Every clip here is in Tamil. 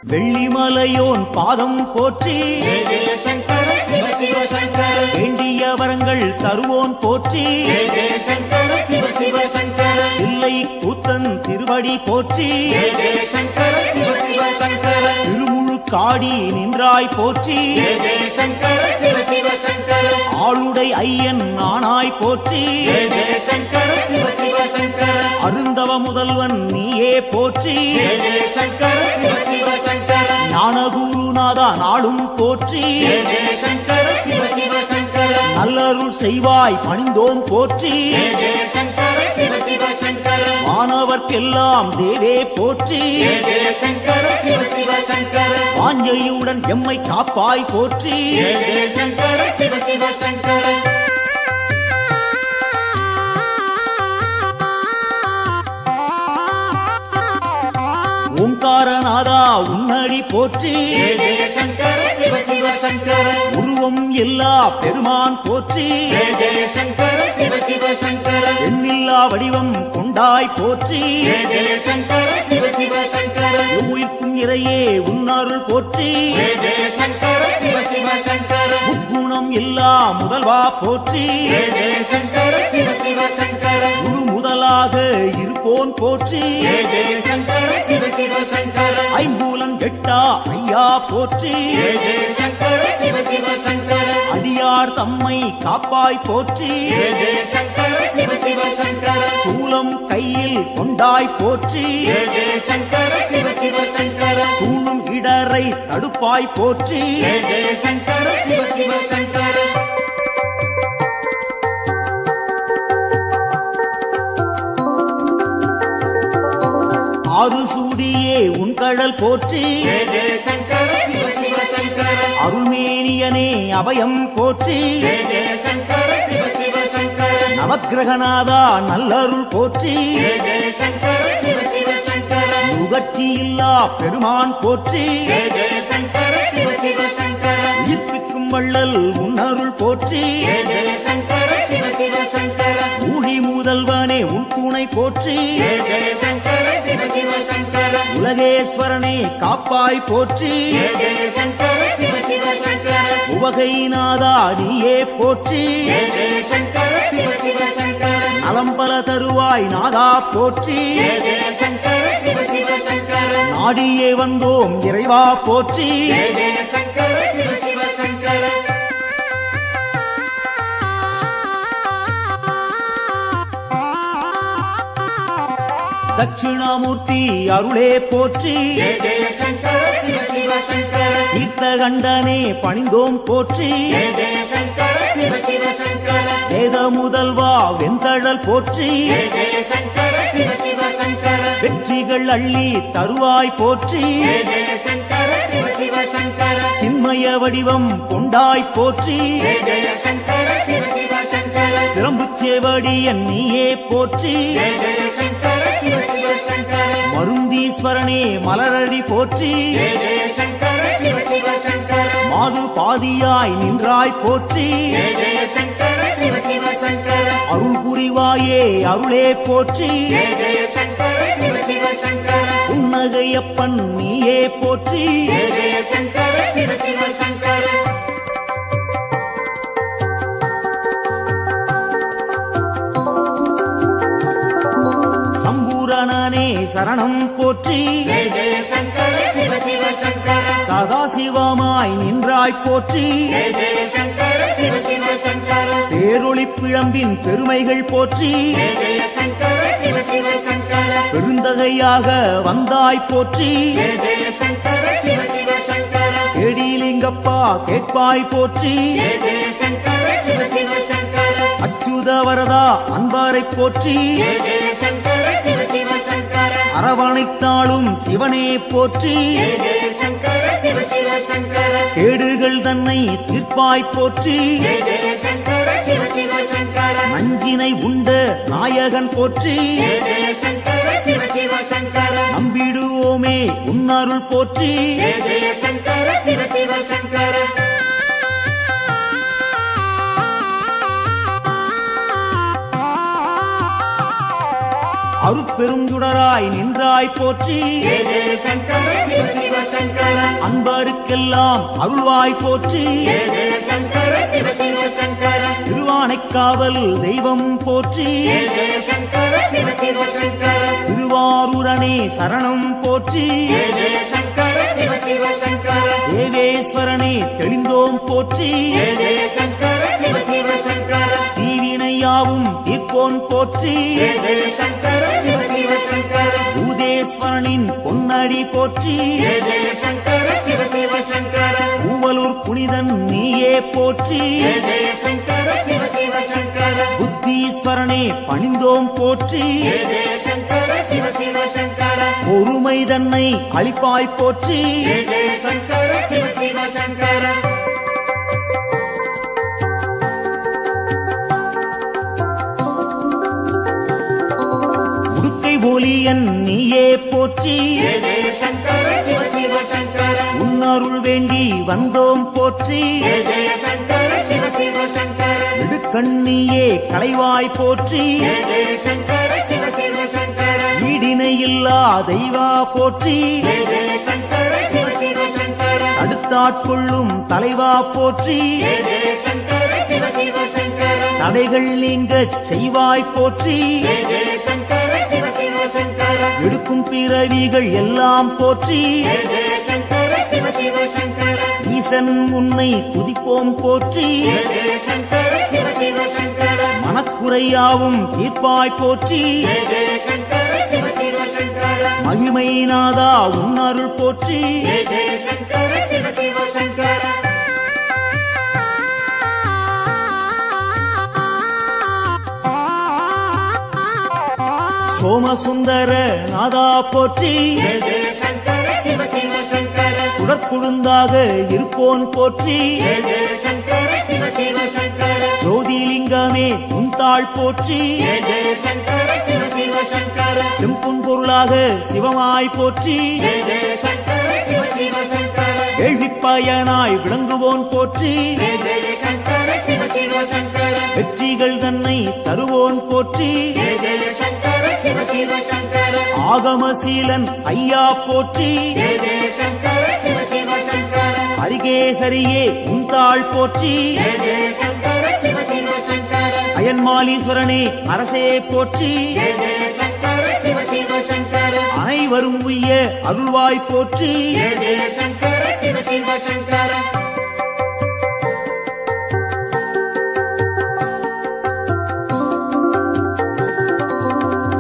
வெள்ளிமலையோன் பாதம் போற்றி ஜெய ஜெய சங்கர சிவ சிவ சங்கர வேண்டிய வரங்கள் தருவோன் போற்றி ஜெய ஜெய சங்கர சிவ சிவ சங்கர இல்லை கூத்தன் திருவடி போற்றி ஜெய ஜெய சங்கர சிவ சிவ சங்கர திருமுழு காடி நின்றாய் போற்றி ஜெய ஜெய சங்கர சிவ சிவ சங்கர ஆளுடை ஐயன் நானாய் போற்றி ஜெய ஜெய சங்கர சிவ சிவ சங்கர அருந்தவ முதல்வன் நீயே போற்றி ஜெய ஜெய சங்கர சிவ சிவ சங்கர ஞானகுருநாதா நாளும் போற்றி ஜெய ஜெய சங்கர சிவ சிவ சங்கர நல்லருள் செய்வாய் பணிந்தோம் போற்றி ஜெய ஜெய சங்கர சிவ சிவ சங்கர மாணவர்க்கெல்லாம் தேவே போற்றி ஜெய ஜெய சங்கர சிவ சிவ சங்கர வாஞ்சையுடன் எம்மை காப்பாய் போற்றி ஜெய ஜெய சங்கர சிவ சிவ சங்கர ஓங்காரநாதா உன்னடி போற்றி ஜெய ஜெய சங்கர சிவ சிவ சங்கர உருவம் எல்லா பெருமான் போற்றி ஜெய ஜெய சங்கர சிவ சிவ சங்கர எண்ணில்லா வடிவம் கொண்டாய் போற்றி ஜெய ஜெய சங்கர சிவ சிவ சங்கர உயிர்க்கும் இறையே உன்னருள் போற்றி ஜெய ஜெய சங்கர சிவ சிவ சங்கர முக்குணம் எல்லா முதல்வா போற்றி ஜெய ஜெய சங்கர சிவ சிவ சங்கர குரு முதலாக இருப்போன் போற்றி ஜெய ஜெய சங்கர சிவ சிவ சங்கர ஐம்பூலன் கெட்டா ஐயா போற்றி ஜெய ஜெய சங்கர சிவ சிவ சங்கர அடியார் தம்மை காப்பாய் போற்றி ஜெய ஜெய சங்கர சிவ சிவ சங்கர சூலம் கையில் கொண்டாய் போற்றி ஜெய ஜெய சங்கர சிவ சிவ சங்கர சூழும் இடரை தடுப்பாய் போற்றி ஜெய ஜெய சங்கர சிவ சிவ சங்கர ஆறு சூடியே உன் கடல் போற்றி ஜெய ஜெய சங்கர சிவ சிவ சங்கர அருள்மேனியனே அபயம் போற்றி ஜெய ஜெய சங்கர சிவ சிவ சங்கர நவக்கிரகநாதா நல்லருள் போற்றி ஜெய ஜெய சங்கர சிவ சிவ சங்கர நுகர்ச்சி இல்லா பெருமான் போற்றி ஜெய ஜெய சங்கர சிவ சிவ சங்கர உயிர்ப்பிக்கும் வள்ளல் உன்னருள் போற்றி ஜெய ஜெய சங்கர சிவ சிவ சங்கர ஊழி முதல்வனே உன் துணை போற்றி ஜெய ஜெய சங்கர சிவ சிவ சங்கர உலகேஸ்வரனே காப்பாய் போற்றி ஜெய ஜெய சங்கர சிவ சிவ சங்கர உவகைநாதா நீயே போற்றி ஜெய ஜெய சங்கர சிவ சிவ சங்கர நலம்பல தருவாய் நாதா போற்றி ஜெய ஜெய சங்கர சிவ சிவ சங்கர நாடியே வந்தோம் இறைவா போற்றி ஜெய ஜெய சங்கர சிவ சிவ சங்கர தட்சிணாமூர்த்தி அருளே போற்றி ஜெய ஜெய சங்கர சிவ சிவ சங்கர தீர்த்தகண்டனே பணிந்தோம் போற்றி ஜெய ஜெய சங்கர சிவ சிவ சங்கர வேத முதல்வா வெந்தழல் போற்றி ஜெய ஜெய சங்கர சிவ சிவ சங்கர வெற்றிகள் அள்ளி தருவாய் போற்றி ஜெய ஜெய சங்கர சிவ சிவ சங்கர சின்மய வடிவம் கொண்டாய் போற்றி ஜெய ஜெய சங்கர சிவ சிவ சங்கர சிரம்புச்சேவடியன் நீயே போற்றி ஜெய ஜெய சங்கர சிவ சிவ சங்கர மருந்தீஸ்வரனே மலரடி போற்றி ஜெய ஜெய சங்கர சிவ சிவ சங்கர மாது பாதியாய் நின்றாய் போற்றி ஜெய ஜெய சங்கர சிவ சிவ சங்கர அருள் புரிவாயே அருளே போற்றி ஜெய ஜெய சங்கர சிவ சிவ சங்கர புன்னகையப்பன் நீயே போற்றி ஜெய ஜெய சங்கர சிவ சிவ சங்கர சம்பூரணனே சரணம் போற்றி ஜெய ஜெய சங்கர சிவ சிவ சங்கர சதாசிவமாய் நின்றாய் போற்றி ஜெய ஜெய சங்கர சிவ சிவ சங்கர பேரொளி பிழம்பின் பெருமைகள் போற்றி ஜெய ஜெய சங்கர சிவ சிவ சங்கர பெருந்தகையாக வந்தாய் போற்றி ஜெய ஜெய சங்கர சிவ சிவ சங்கர கேடிலிங்கப்பா கேட்பாய் போற்றி ஜெய ஜெய சங்கர சிவ சிவ சங்கர அச்சுத வரதா அன்பாரை போற்றி ஜெய ஜெய சங்கர சிவ சிவ சங்கர அரவணைத்தாளும் சிவனே போற்றி ஜெய ஜெய சங்கர சிவ சிவ சங்கர கேடுகள் தன்னை தீர்ப்பாய் போற்றி ஜெய ஜெய சங்கர சிவ சிவ சங்கர நஞ்சினை உண்ட நாயகன் போற்றி ஜெய ஜெய சங்கர சிவ சிவ சங்கர நம்பிடுவோமே உன்னருள் போற்றி ஜெய ஜெய சங்கர சிவ சிவ சங்கர அருட்பெருஞ்சுடராய் நின்றாய் போற்றி ஜெய ஜெய சங்கர சிவ சிவ சங்கர அன்பருக்கெல்லாம் அருள்வாய் போற்றி ஜெய ஜெய சங்கர சிவ சிவ சங்கர திருவானைக்காவல் தெய்வம் போற்றி ஜெய ஜெய சங்கர சிவ சிவ சங்கர திருவாரூரனே சரணம் போற்றி ஜெய ஜெய சங்கர சிவ சிவ சங்கர தேவேஸ்வரனே தெளிந்தோம் போற்றி ஜெய ஜெய சங்கர சிவ சிவ சங்கர தீவினையாவும் தீர்ப்போன் போற்றி ஜெய ஜெய சங்கர சிவ சிவ சங்கர பூதேஸ்வரனின் பொன்னடி போற்றி ஜெய ஜெய சங்கர சிவ சிவ சங்கர பூவலூர் புனிதன் நீயே போற்றி ஜெய ஜெய சங்கர சிவ சிவ சங்கர புத்தீஸ்வரனே பணிந்தோம் போற்றி ஜெய ஜெய சங்கர சிவ சிவ சங்கர பொறுமை தன்னை அளிப்பாய் போற்றி ஜெய ஜெய சங்கர சிவ சிவ சங்கர உடுக்கை ஒலியன் நீயே போற்றி ஜெய ஜெய சங்கர சிவ சிவ சங்கர உன்னருள் வேண்டி வந்தோம் போற்றி ஜெய ஜெய சங்கர சிவ சிவ சங்கர இடுக்கண்ணியே களைவாய் போற்றி ஜெய ஜெய சங்கர சிவ சிவ சங்கர ஈடினையில்லா தெய்வா போற்றி ஜெய ஜெய சங்கர சிவ சிவ சங்கர அடுத்தாட்கொள்ளும் தலைவா போற்றி ஜெய ஜெய சங்கர சிவ சிவ சங்கர தடைகள் நீங்கச் செய்வாய் போற்றி ஜெய ஜெய சங்கர சிவ சிவ சங்கர எடுக்கும் பிறவிகள் எல்லாம் போற்றி ஜெய ஜெய சங்கர சிவ சிவ சங்கர ஈசன் உன்னை துதிப்போம் போற்றி ஜெய ஜெய சங்கர சிவ சிவ சங்கர மனக்குறையாவும் தீர்ப்பாய் போற்றி ஜெய ஜெய சங்கர சிவ சிவ சங்கர மகிமை நாதா உன்னருள் போற்றி ஜெய ஜெய சங்கர சிவ சிவ சங்கர சோமசுந்தர நாதா போற்றி ஜெய ஜெய சங்கர சிவ சிவ சங்கர சுடற்குழுந்தாக இருப்போன் போற்றி ஜெய ஜெய சங்கர சிவ சிவ சங்கர ஜோதிலிங்கமே உந்தாள் போற்றி ஜெய ஜெய சங்கர சிவ சிவ சங்கர செம்புன் பொருளாக சிவமாய் போற்றி ஜெய ஜெய சங்கர சிவ சிவ சங்கர கேள்விப்பயனாய் விளங்குவோன் போற்றி ஜெய ஜெய சங்கர சிவ சிவ சங்கர வெற்றிகள் தன்னை தருவோன் போற்றி ஜெய ஜெய சங்கர சிவ சிவ சங்கர ஆகமசீலன் ஐயா போற்றி ஜெய ஜெய சங்கர சிவ சிவ சங்கர ஹரிகேசரியே உந்தாள் போற்றி ஜெய ஜெய சங்கர சிவ சிவ சங்கர அயன்மாலீஸ்வரனே அரசே போற்றி ஜெய ஜெய சங்கர சிவ சிவ சங்கர அனைவரும் உய்ய அருள்வாய் போற்றி ஜெய ஜெய சங்கர சிவ சிவ சங்கர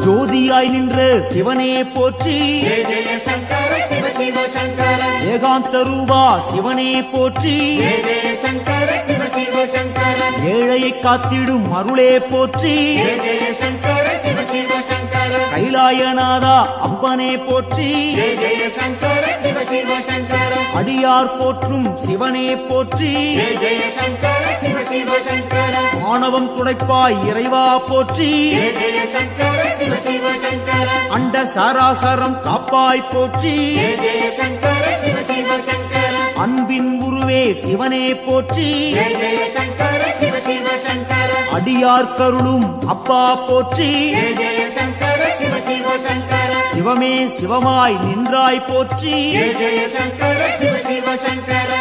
ஜோதியாய் நின்ற சிவனே போற்றி ஜெய ஜெய சங்கர சிவ சிவ சங்கர ஏகாந்த ரூபா சிவனே போற்றி ஜெய ஜெய சங்கர சிவ சிவ சங்கர ஏழையை காத்திடும் அருளே போற்றி ஜெய ஜெய சங்கர சிவ சிவ சங்கர கைலாயநாதா அப்பனே போற்றி ஜெய ஜெய சங்கர சிவ சிவ சங்கர அடியார் போற்றும் சிவனே போற்றி ஜெய ஜெய சங்கர சிவ சிவ சங்கர ஆணவம் துடைப்பாய் இறைவா போற்றி ஜெய ஜெய சங்கர சிவ சிவ சங்கர அண்ட சாராசரம் காப்பாய் போற்றி ஜெய ஜெய சங்கர சிவ சிவ சங்கர அன்பின் உருவே சிவனே போற்றி ஜெய ஜெய சங்கர சிவ சிவ சங்கர அடியார் கருளும் அப்பா போற்றி ஜெய ஜெய சங்கர சிவ சிவ சங்கர சிவமே சிவமாய் நின்றாய் போற்றி ஜெய ஜெய சங்கர சிவ சிவ சங்கர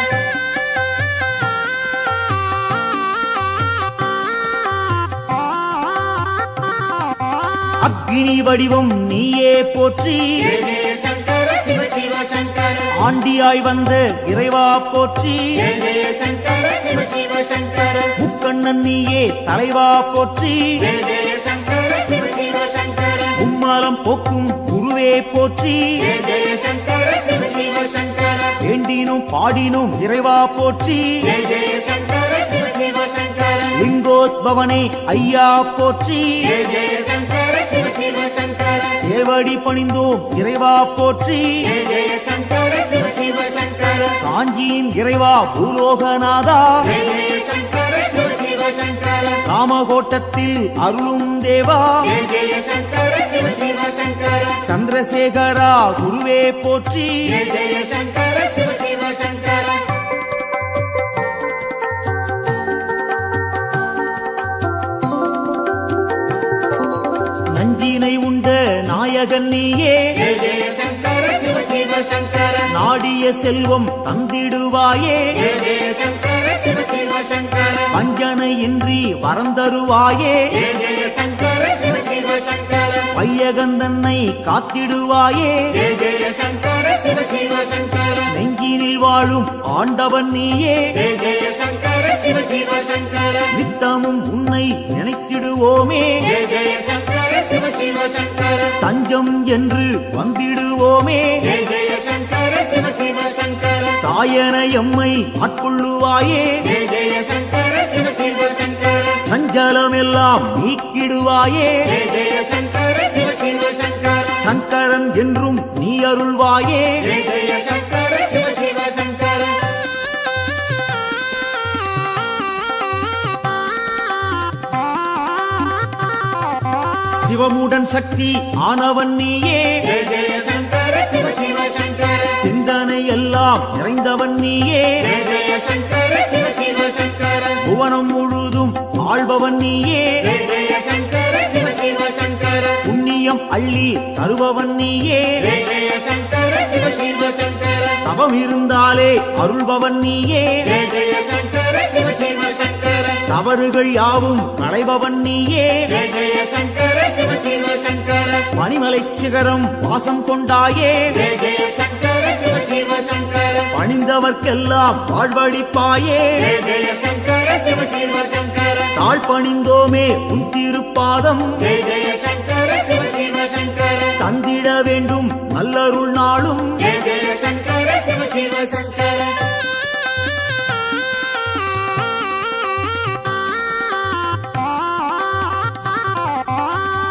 அக்னி வடிவம் நீயே போற்றி ஜெய ஜெய சங்கர சிவ சிவ சங்கர ஆண்டியாய் வந்த இறைவா போற்றி ஜெய ஜெய சங்கர சிவ சிவ சங்கர முக்கண்ணன் நீயே தலைவா போற்றி ஜெய ஜெய சங்கர சிவ சிவ சங்கர மும்மரம் போக்கும் குருவே போற்றி ஜெய ஜெய சங்கர சிவ சிவ சங்கர வேண்டினும் பாடினும் இறைவா போற்றி ஜெய ஜெய சங்கர சிவ சிவ சங்கர லிங்கோத்பவனே ஐயா போற்றி ஜெய ஜெய சங்கர சிவ சிவ சங்கர சேவடி பணிந்தோம் இறைவா போற்றி ஜெய ஜெய சங்கர சிவ சிவ சங்கர காஞ்சியின் இறைவா பூலோகநாதா ஜெய ஜெய சங்கர சிவ சிவ சங்கர ராமகோட்டத்தில் அருளும் தேவா ஜெய ஜெய சங்கர சிவ சிவ சங்கர சந்திரசேகரா குருவே போற்றி ஜெய ஜெய சங்கர சிவ சிவ சங்கர நஞ்சினை உண்ட நாயகன் நீயே ஜெய ஜெய சங்கர சிவ சிவ சங்கர நாடிய செல்வம் தந்திடுவாயே ஜெய ஜெய சங்கர சிவ சிவ சங்கர வஞ்சனையின்றி வரந்தருவாயே ஜெய ஜெய சங்கர சிவ சிவ சங்கர வையகந்தன்னை காத்திடுவாயே ஜெய ஜெய சங்கர சிவ சிவ சங்கர நெஞ்சினில் வாழும் ஆண்டவன் நீயே ஜெய ஜெய சங்கர சிவ சிவ சங்கர நித்தமும் உன்னை நினைத்திடுவோமே ஜெய ஜெய சங்கர சிவ சிவ சங்கர தஞ்சம் என்று வந்திடுவோமே ஜெய ஜெய சங்கர சிவ சிவ சங்கர தாயன எம்மை ஆட்கொள்ளுவாயே ஜெய ஜெய சங்கர சிவ சிவ சங்கர சஞ்சலமெல்லாம் நீக்கிடுவாயே ஜெய ஜெய சங்கர சிவ சிவ சங்கர சங்கரன் என்றும் நீ அருள்வாயே ஜெய ஜெய சங்கர சிவ சிவ சங்கர சிவமுடன் சக்தி ஆனவன் நீயே ஜெய ஜெய சங்கர சிவ சிவ சங்கர சிந்தனை எல்லாம் நிறைந்தவன் நீயே ஜெய ஜெய சங்கர சிவ சிவ சங்கர புவனம் முழுதும் ஆள்பவன் நீயே ஜெய ஜெய சங்கர சிவ சிவ சங்கர புண்ணியம் அள்ளி தருபவன் நீயே ஜெய ஜெய சங்கர சிவ சிவ சங்கர தவம் இருந்தாலே அருள்பவன் நீயே ஜெய ஜெய சங்கர சிவ சிவ சங்கர தவறுகள் யாவும் களைபவன் நீயே ஜெய ஜெய சங்கர சிவ சிவ சங்கர பனிமலை சிகரம் வாசம் கொண்டாயே ஜெய ஜெய சங்கர சிவ சிவ சங்கர பணிந்தவர்க்கெல்லாம் வாழ்வழிப்பாயே ஜெய ஜெய சங்கர சிவ சிவ சங்கர தாழ் பணிந்தோமே உன் திருப்பாதம் ஜெய ஜெய சங்கர சிவ சிவ சங்கர தந்திட வேண்டும் நல்லருள் நாளும் ஜெய ஜெய சங்கர சிவ சிவ சங்கர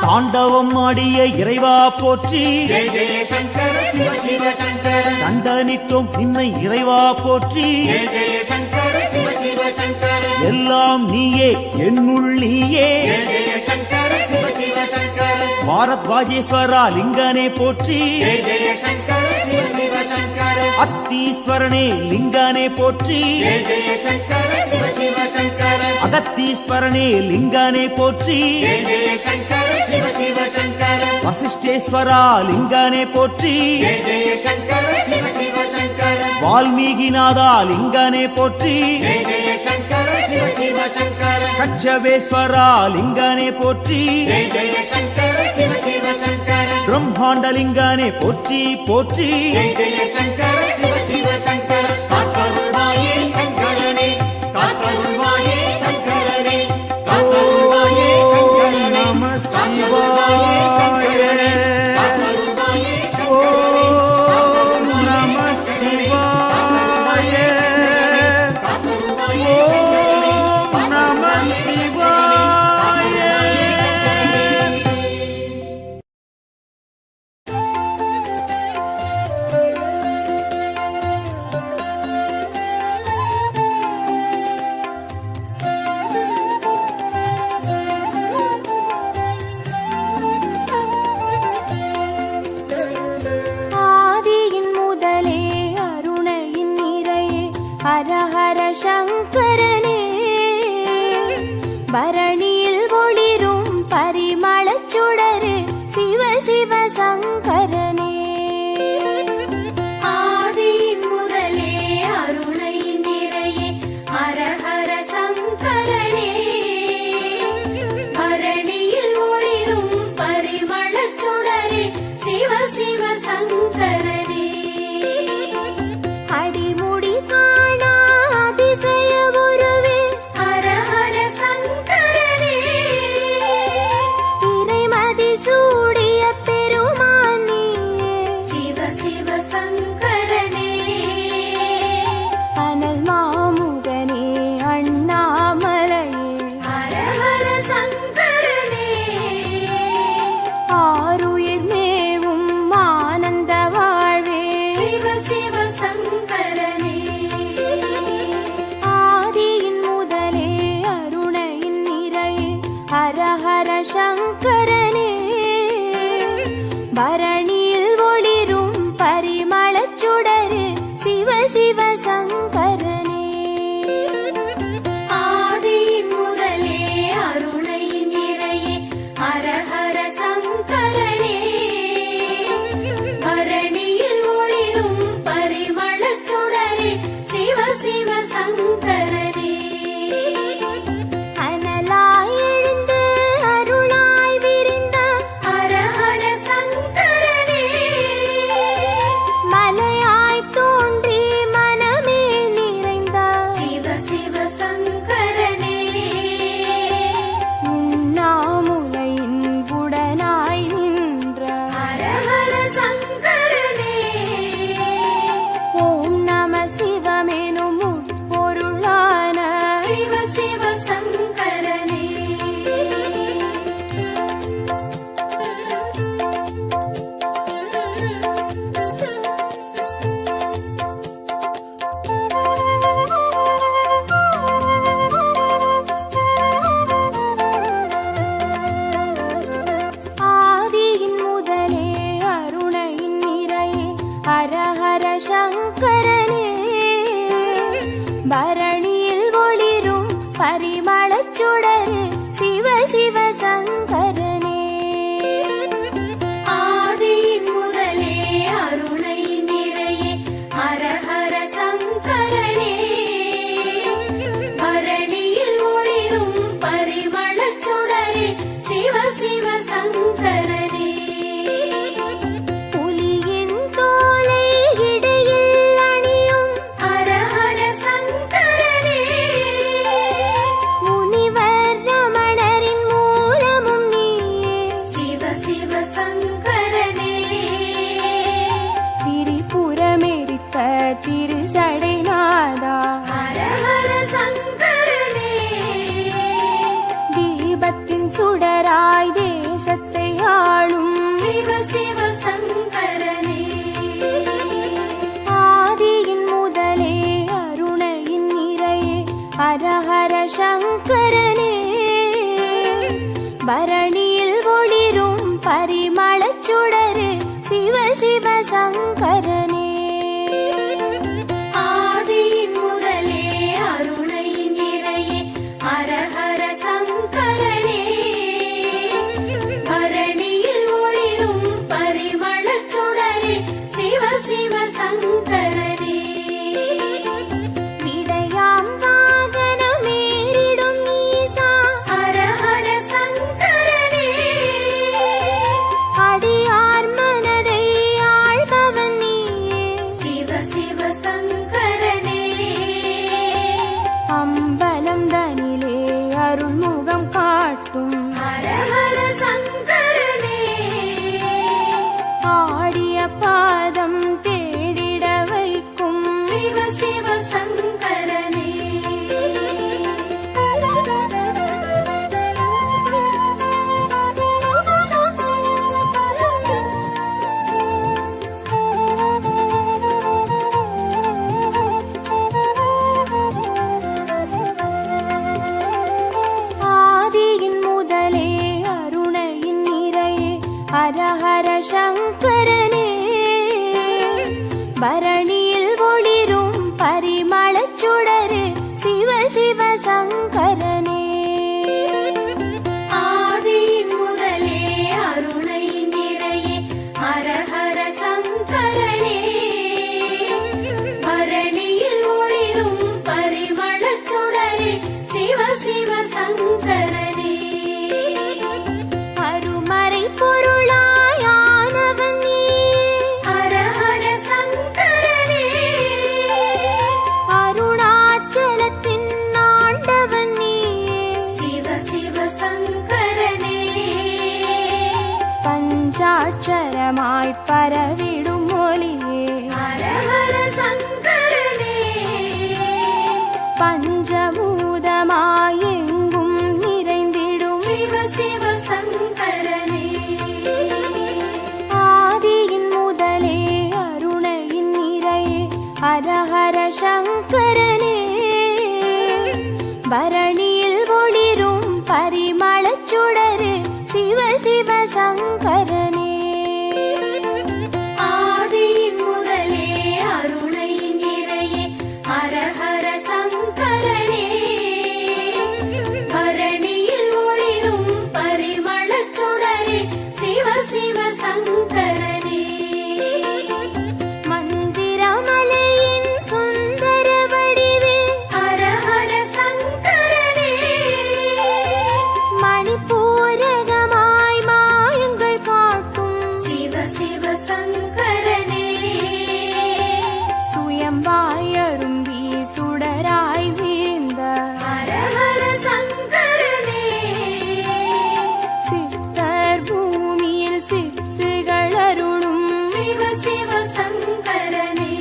தாண்டவம் ஆடிய இறைவா போற்றி ஜெய ஜெய சங்கர சிவ சிவ சங்கர தண்டனிட்டோம் நின்னை இறைவா போற்றி ஜெய ஜெய சங்கர சிவ சிவ சங்கர எல்லாம் நீயே என்னுள் நீயே ஜெய ஜெய சங்கர சிவ சிவ சங்கர பாரத் வாஜேஸ்வரா லிங்கனே போற்றி ஜெய ஜெய சங்கர சிவ சிவ சங்கர அத்தீஸ்வரனே லிங்கனே போற்றி ஜெய ஜெய சங்கர சிவ சிவ சங்கர அகத்தீஸ்வரனே லிங்கனே போற்றி ஜெய ஜெய சங்கர சிவ சிவ சங்கர வசிஷ்டேஸ்வரா லிங்கனே போற்றி ஜெய ஜெய சங்கர சிவ சிவ சங்கர வால்மீகிநாதா லிங்கனே போற்றி ஜெய ஜெய சங்கர சிவ சிவ சங்கர கச்சபேஸ்வரா லிங்கனே போற்றி ஜெய ஜெய சங்கர சிவ சிவ சங்கர பிரம்மாண்டலிங்கனே போற்றி போற்றி ஜெய ஜெய சங்கர சிவ சிவ சங்கர காத்தருள்வாயே சங்கரனே காத்தருள்வாயே சங்கரனே காத்தருள்வாயே சங்கரனே நம காத்தருள்வாயே சங்கரனே சிவாய காத்தருள்வாயே சங்கரனே ஓம் நம சிவாய காத்தருள்வாயே ஓம் நம சிவாய ஆதியின் முதலே அருணையின் நிறையே ஹரஹர சங்கரனே பரணியில் ஒளிரும் பரிமளச் சுடரே சிவ சிவ சங்கரனே ஆதியின் முதலே அருணையின் நிறையே ஹரஹர சங்கரனே பரணியில் ஒளிரும் பரிமளச் சுடரே சிவ சிவ சங்கரனே அடிமுடி காணா அதிசய உருவே ஹரஹர சங்கரனே இறைமதி சூடிய பெருமான் நீயே சிவ சிவ சங்கரனே அனல் மாமுகனே அண்ணாமலையே ஹரஹர சங்கரனே ஆருயிர் மேவும் ஆனந்த வாழ்வே சிவ சிவ சங்கரனே ஆதியின் முதலே அருணையின் நிறையே ஹரஹர சங்கரனே பரணியில் ஒளிரும் பரிமளச் சுடரே சிவ சிவ சங்கரனே ஆதியின் முதலே அருணையின் நிறையே ஹரஹர சங்கரனே ஹர சங்கரனே பரணியில் ஒளிரும் பரிமளச் சுடரு சிவ சிவ சங்கரனே ஆதியின் முதலே அருணை நிறையே ஹர ஹர சங்கரனே பரணியில் ஒளிரும் பரிமளச் சுடரே சிவ சிவ சங்கரனே அருமறை பொருளாயானவன் நீ ஹர ஹர சங்கரனே அருணாச்சலத்தின் ஆண்டவன் நீ சிவ சிவ சங்கரனே பஞ்சாட்சரமாய் பரவிடும் ஒளியே ஹர ஹர சங்கரனே பஞ்சபூதமாய் எங்கும் நிறைந்திடும் சிவ சிவ சங்கரனே ஆதியின் முதலே அருணையின் நிறையே ஹர ஹர சங்கரனே பரணியில் ஒளிரும் பரிமளச் சுடரு சிவ சிவ சங்கரனே ஆதியின் முதலே அருணை நிறையே ஹர ஹர சங்கரனே பரணியில் ஒளிரும் பரிமளச் சுடரே சிவ சிவ சங்கரனே மந்திரமலையின் சுந்தர வடிவே ஹர ஹர சங்கரனே மணிப்பூரகமாய் மாயங்கள் காட்டும் சிவ சிவ சங்கரனே சுயம்பாயரும்பி சுடராய் வீழ்ந்த ஹர ஹர சங்கரனே சித்தர் பூமியில் சித்துகள் அருளும் சிவ சிவ சங்கரனே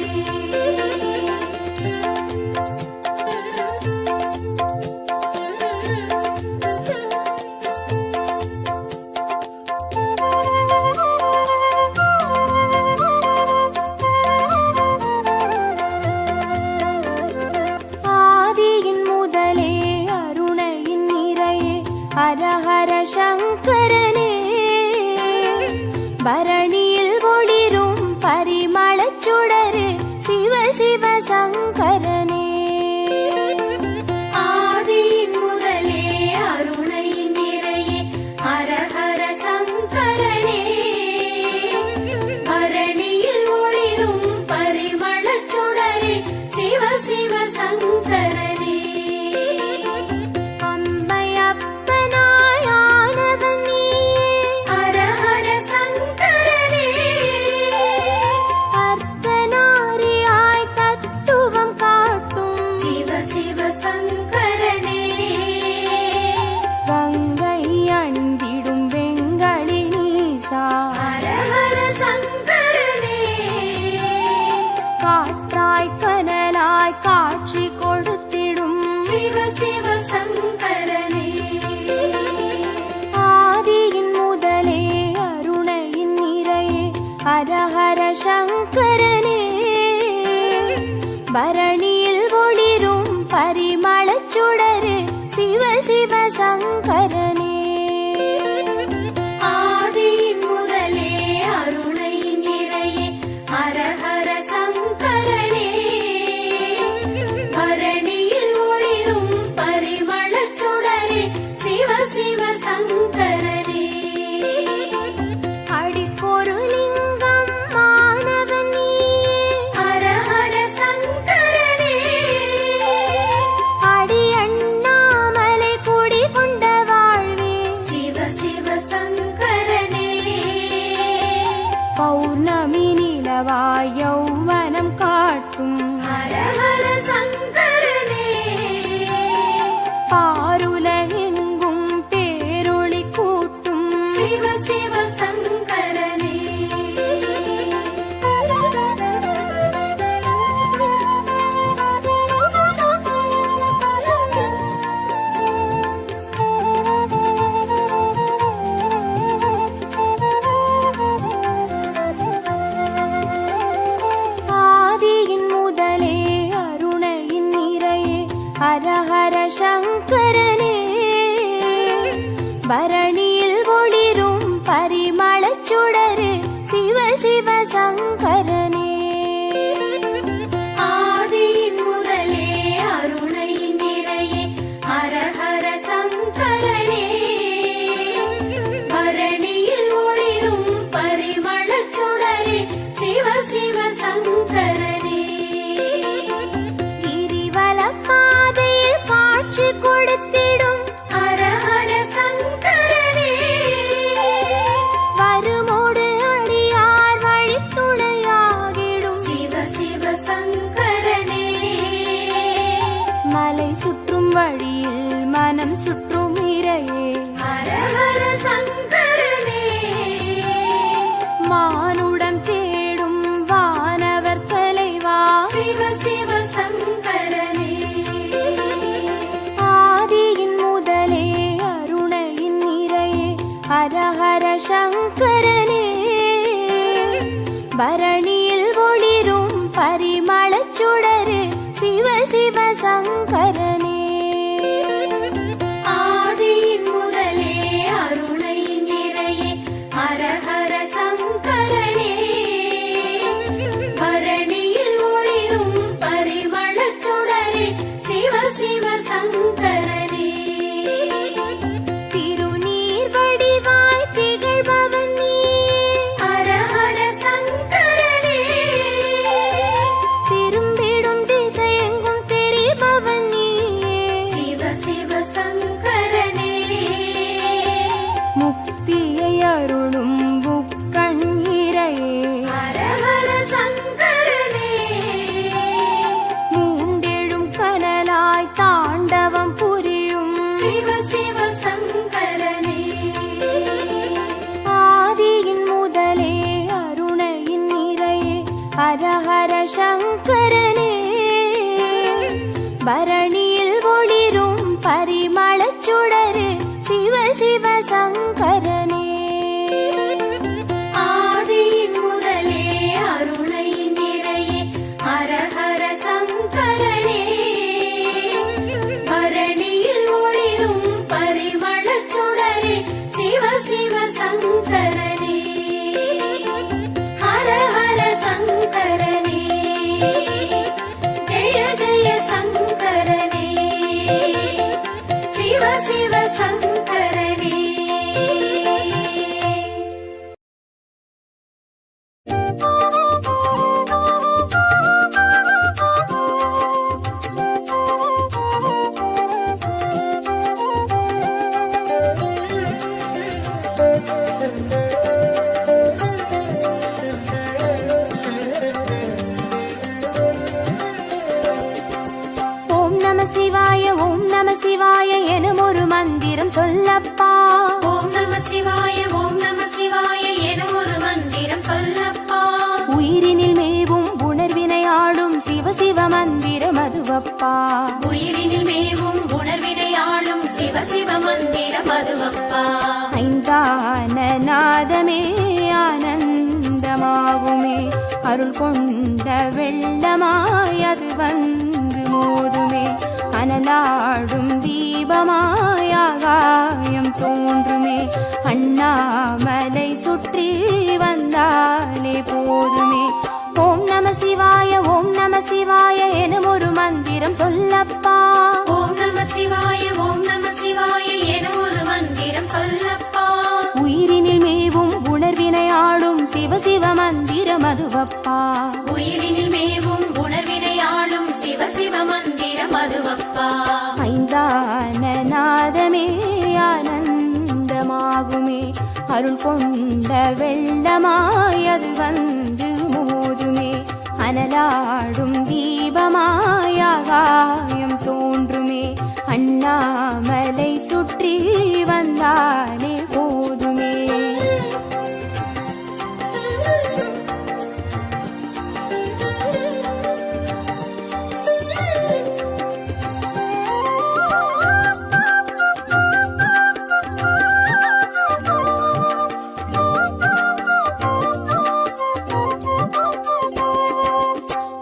ஆதியின் முதலே அருணையின் நிறையே ஹர ஹர சங்கரனே பரணியில் ஒளிரும் பரிமளச் சுடரு சிவ சிவ சங்கரனே ஆதியின் முதலே அருணை நிறையே ஹர ஹர சங்கரனே பரணியில் ஒளிரும் பரிமளச் சுடரே சிவ சிவ சங்கரனே அம்மையப்பனாய் ஆனவன் நீயே ஹர ஹர சங்கரனே அர்த்தநாரியாய் தத்துவம் காட்டும் சிவ சிவ சங்கரனே கங்கை அணிந்திடும் வெங்கடி நீசா ஹர ஹர சங்கரனே காற்றாய் கனலாய் காட்சி கொடுத்திடும் சிவ சிவ சங்கரனே ஆதியின் முதலே அருணையின் நிறையே ஹர ஹர சங்கரனே பரணியில் ஒளிரும் பரிமளச் சுடரு சிவ சிவ சங்கரனே ஆதியின் முதலே அருணை நிறையே ஹர ஹர சங்கரனே பரணியில் ஒளிரும் பரிமளச் சுடரே சிவ சிவ சங்கரனே அடிக்கொரு லிங்கம் மாணவன் நீயே ஹர ஹர சங்கரனே அடி அண்ணாமலை குடி கொண்ட வாழ்வே சிவ சிவ சங்கரனே பௌர்ணமி நிலவாய் யௌவனம் காட்டும் ஹர ஹர சங்கரனே பாருலகெங்கும் பேரொளி கூட்டும் சிவ சிவ சங்கரனே ஆதியின் முதலே அருணையின் பரணியில் ஒளிரும் பரிமளச் சுடரு சிவ சிவ சங்கரனே. ஆதியின் முதலே அருணையின் நிறையே ஹரஹர சங்கரனே. பரணியில் ஒளிரும் பரிமளச் சுடரே சிவ சிவ சங்கரனே. திருநீர் வடிவாய் திகழ்பவன் நீ ஹரஹர சங்கரனே. திரும்பிடும் திசையெங்கும் தெரிபவன் நீயே. சிவ சிவ சங்கரனே. முக்தியை அருளும் முக்கண்ணிரையே. ஹரஹர சங்கரனே. மூண்டெழும் கனலாய் தாண்டவம் புரியும் சிவ சிவ சங்கரனே. ஆதியின் முதலே அருணையின் நிறையே ஹரஹர சங்கரனே. பரணியில் ஒளிரும் பரிமளச் சுடரு சிவ சிவ சங்கரனே. ஆதியின் முதலே அருணையின் நிறையே ஹரஹர சங்கரனே. பரணியில் ஒளிரும் பரிமளச் சுடரே சிவ சிவ சங்கரனே. ஹரஹர சங்கரனே. ஜெய ஜெய சங்கரனே. சிவ சிவ சங்கரனே. ஓம் நம சிவாய ஓம் நம சிவாய எனும் ஒரு மந்திரம் சொல்லப்பா. ஓம் நம சிவாய ஓம் நம சிவாய எனும் ஒரு மந்திரம் சொல்லப்பா. உயிரினில் மேவும் உணர்வினை ஆளும் சிவ சிவ மந்திரம் அதுவப்பா. உயிரினில் மேவும் உணர்வினை ஆளும் சிவ சிவ மந்திரம் அதுவப்பா. ஐந்தான நாதமே ஆனந்தமாகுமே அருள் கொண்ட வெள்ளமாய் அது வந்து மோதுமே. அனலாடும் தீபமாய் ஆகாயம் தோன்றுமே. அண்ணாமலை சுற்றி வந்தாலே போதுமே. ஓம் நம சிவாய ஓம் நம சிவாய எனும் ஒரு மந்திரம் சொல்லப்பா. ஓம் நம சிவாய ஓம் நம சிவாய எனும் ஒரு மந்திரம் சொல்லப்பா. உயிரினில் மேவும் உணர்வினை ஆளும் சிவ சிவ மந்திரம் அதுவப்பா. உயிரினில் மேவும் உணர்வினை ஆளும் சிவ சிவ மந்திரம் அதுவப்பா. ஐந்தான நாதமே ஆனந்தமாகுமே அருள் கொண்ட வெள்ளமாய் அது வந்து மோதுமே. அனலாடும் தீபமாய் ஆகாயம் தோன்றுமே. அண்ணாமலை சுற்றி வந்தாலே போதுமே.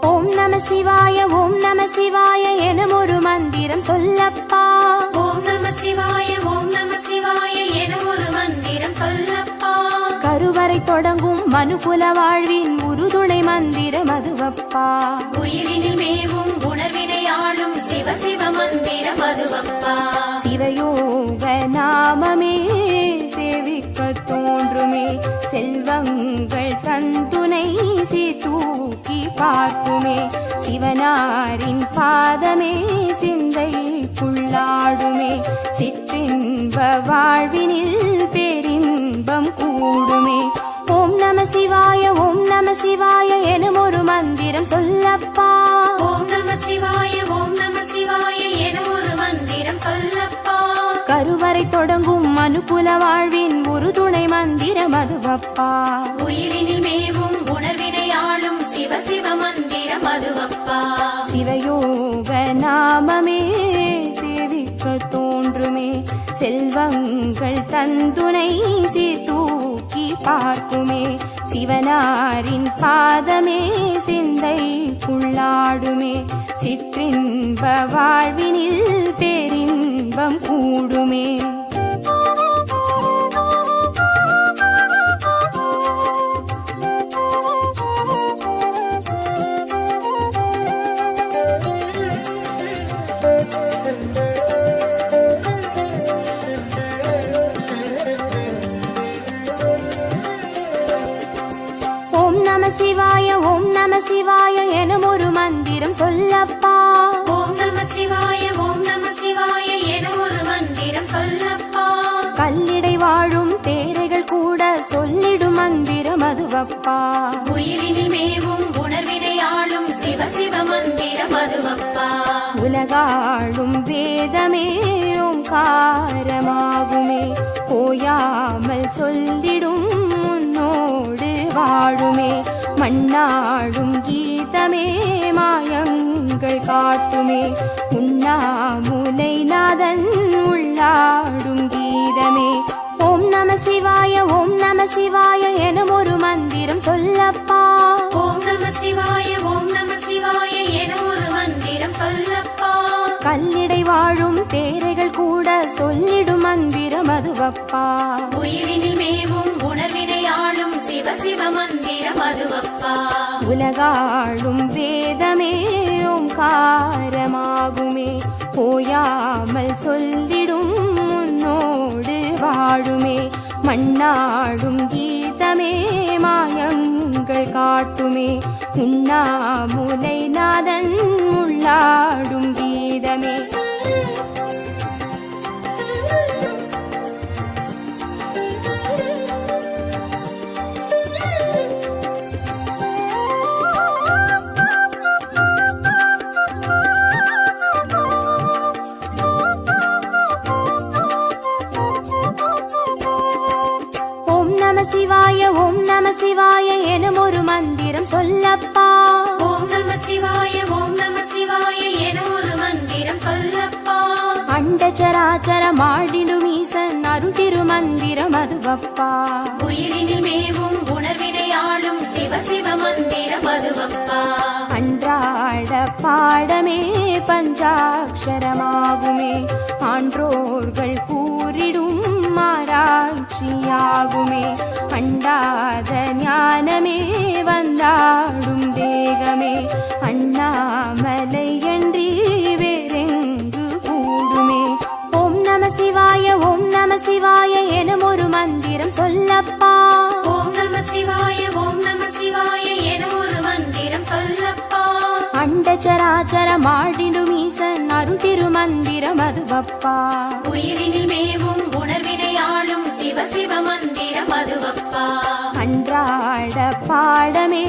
ஓம் நம சிவாய ஓம் நம சிவாய எனும் ஒரு மந்திரம் சொல்லப்பா. ஓம் நம சிவாய ஓம் நம சிவாய எனும் ஒரு மந்திரம் சொல்லப்பா. கருவறை தொடங்கும் மனுகுல வாழ்வின் உறுதுணை மந்திரம் அதுவப்பா. உயிரினில் மேவும் உணர்வினை ஆளும் சிவ சிவ மந்திரம் அதுவப்பா. சிவயோக நாமமே சேவிக்க தோன்றுமே. செல்வங்கள் தந்துணை தூக்கி பார்க்குமே. சிவனாரின் பாதமே சிந்தைக்குள்ளாடுமே. சிற்றின்ப வாழ்வினில் பேரின்பம் கூடுமே. ஓம் நம சிவாய ஓம் நம சிவாய எனும் ஒரு மந்திரம் சொல்லப்பா. ஓம் நம சிவாய ஓம் நம சிவாய எனும் ஒரு மந்திரம் சொல்லப்பா. கருவறை தொடங்கும் மனுகுல வாழ்வின் ஒரு துணை மந்திரம் அதுவப்பா. உயிரினில் மேவும் உணர்வினை ஆளும் சிவ சிவ மந்திரம் அதுவப்பா. சிவயோக நாமமே சேவிக்க தோன்றுமே. செல்வங்கள் தந்துணை தூக்கி பார்க்குமே. சிவனாரின் பாதமே சிந்தைக்குள்ளாடுமே. சிற்றின்ப வாழ்வினில் பேரின்பம் கூடுமே. ஓம் நம சிவாய ஓம் நம சிவாய எனும் ஒரு மந்திரம் சொல்லப்பா. ஓம் நம சிவாய ஓம் நம சிவாய என ஒரு மந்திரம் சொல்லப்பா. கல்லிடை வாழும் தேரைகள் கூட சொல்லிடும் மந்திரம் அதுவப்பா. உயிரினில் மேவும் உணர்வினை ஆளும் சிவ சிவ மந்திரம் அதுவப்பா. உலகாளும் வேதமே ஓங்காரமாகுமே. ஓயாமல் சொல்லிடும் உன்னோடு வாழுமே. மண்ணாளும் கீதமே மாயங்கள் காட்டுமே. உண்ணாமுலை நாதன் உள்ளாடும் கீதமே. ஓம் நம சிவாய ஓம் நம சிவாய எனும் ஒரு மந்திரம் சொல்லப்பா. ஓம் நம சிவாய ஓம் நம சிவாய என ஒரு மந்திரம் சொல்லப்பா. கல்லிடை வாழும் தேரைகள் கூட சொல்லிடும் மந்திரம் அதுவப்பா. உயிரினில் மேவும் உணர்வினை ஆளும் சிவ சிவ மந்திரம் அதுவப்பா. உலகாளும் வேதமே ஓங்காரமாகுமே. ஓயாமல் சொல்லிடும் உன்னோடு வாழுமே. மண்ணாளும் கீதமே மாயங்கள் காட்டுமே. உண்ணாமுலை நாதன் உள்ளாடும் கீதமே. ஓம் நம சிவாய ஓம் நம சிவாய எனும் ஒரு மந்திரம் சொல்லப்பா. ஓம் நம சிவாய ஓம் நம சிவாய என ஒரு மந்திரம் சொல்லப்பா. அண்டச்சராச்சர மாடிடும் ஈசன் அருள் திருமந்திரம் அதுவப்பா. உயிரினில் மேவும் உணர்வினை ஆளும் சிவ சிவ மந்திரம் அதுவப்பா. அன்றாட பாடமே பஞ்சாட்சரமாகுமே. ஆன்றோர்கள் கூறிடும் ஆராய்ச்சியாகுமே. அண்டாத ஞானமே வந்தாடும் தேகமே. அண்ணாமலை என்றி வேறெங்கு கூடுமே. ஓம் நம சிவாய ஓம் நம சிவாய எனும் ஒரு மந்திரம் சொல்லப்பா. ஓம் நம சிவாய ஓம் நம சிவாய என ஒரு மந்திரம் சொல்லப்பா. அண்டச்சராச்சர மாடிடும் ஈசன் அருள் திருமந்திரம் அதுவப்பா. உயிரினில் மேவும் உணர்வினை ஆளும் சிவ சிவ மந்திரம் அதுவப்பா. அன்றாட பாடமே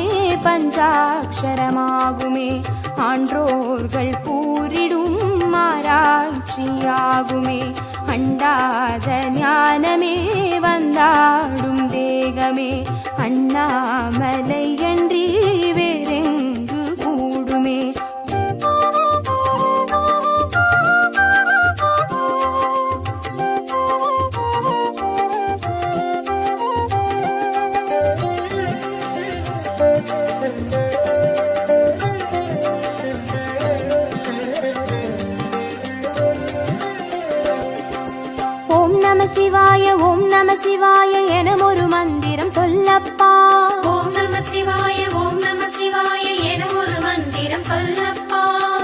பஞ்சாட்சரமாகுமே. ஆன்றோர்கள் கூறிடும் ஆராய்ச்சியாகுமே. அண்டாத ஞானமே வந்தாடும் தேகமே. அண்ணாமலை என்றி வேறெங்கு கூடுமே. ஓம் நம சிவாய ஓம் நம சிவாய எனும் ஒரு மந்திரம் சொல்லப்பா. ஓம் நம சிவாய ஓம் நம சிவாய என ஒரு மந்திரம் சொல்லப்பா.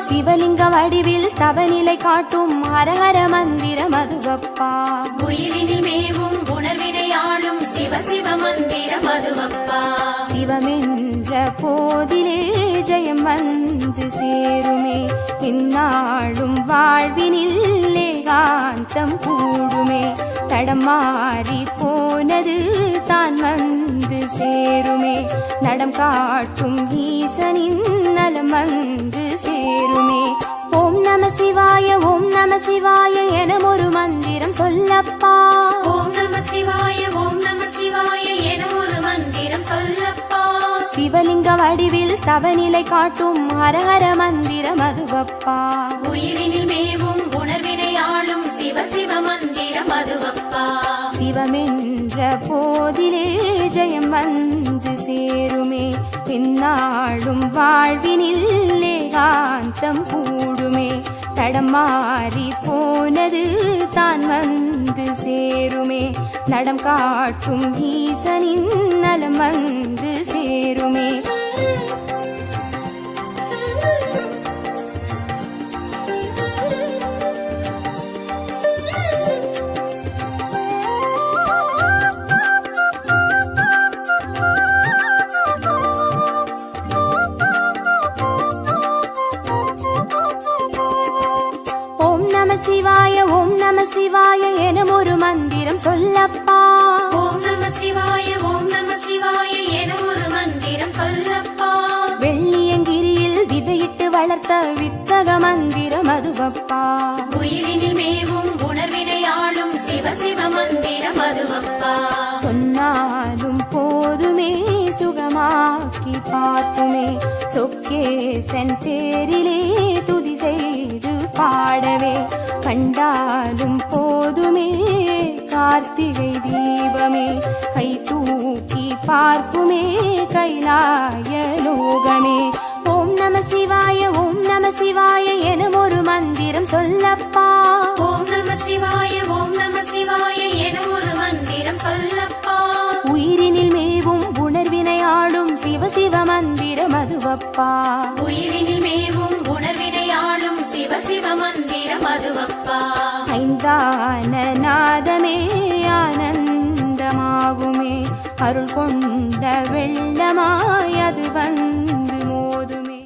சிவலிங்க வடிவில் தவநிலை காட்டும் ஹரஹர மந்திரம் அதுவப்பா. உயிரினில் மேவும் உணர்வினை ஆளும் சிவ சிவ மந்திரம் அதுவப்பா. சிவமென்ற போதிலே ஜெயம் வந்து சேருமே. இந்நாளும் வாழ்வினில் ஏகாந்தம் கூடுமே. தடம் மாறி போனது தான் வந்து சேருமே. நடம் காட்டும் ஈசனின் நலம் வந்து சேருமே. ஓம் நம சிவாய ஓம் நம சிவாய எனும் ஒரு மந்திரம் சொல்லப்பா. ஓம் நம சிவாய ஓம் நம சிவாய என ஒரு மந்திரம் சொல்லப்பா. சிவலிங்க வடிவில் தவநிலை காட்டும் ஹரஹர மந்திரம் அதுவப்பா. உயிரினில் மேவும் உணர்வினை ஆளும் சிவ சிவ மந்திரம் அதுவப்பா. சிவமென்ற போதிலே ஜெயம் வந்து சேருமே பின்னாளும் வாழ்வினில் ஏகாந்தம் கூடுமே தடம் மாறி போனது தான் வந்து சேருமே நடம் காட்டும் ஈசனின் நலம் வந்து சேருமே ஓம் நம சிவாய எனும் ஒரு மந்திரம் சொல்லப்பா ஓம் நம சிவாய எனும் ஒரு மந்திரம் சொல்லப்பா வெள்ளியங்கிரியில் விதையிட்டு வளர்த்த வித்தக மந்திரம் அதுவப்பா உயிரினில் மேவும் உணர்வினை ஆளும் சிவ சிவ மந்திரம் அதுவப்பா சொன்னாலும் போதுமே சுகமாக்கி பார்த்துமே சொக்கேசன் பேரிலே துதி செய்து பாடவே கண்டாலும் போதுமே கார்த்திகை தீபமே கை தூக்கி பார்க்குமே கைலாய லோகமே ஓம் நம சிவாய எனும் ஒரு மந்திரம் சொல்லப்பா ஓம் நம சிவாய எனும் ஒரு மந்திரம் சொல்லப்பா உயிரினில் மேவும் உணர்வினை ஆளும் சிவ சிவ மந்திரம் அதுவப்பா உயிரினில் மேவும் உணர்வினை ஆளும் சிவ சிவ மந்திரம் அதுவப்பா ஐந்தான நாதமே ஆனந்தமாகுமே அருள் கொண்ட வெள்ளமாய் அது வந்து மோதுமே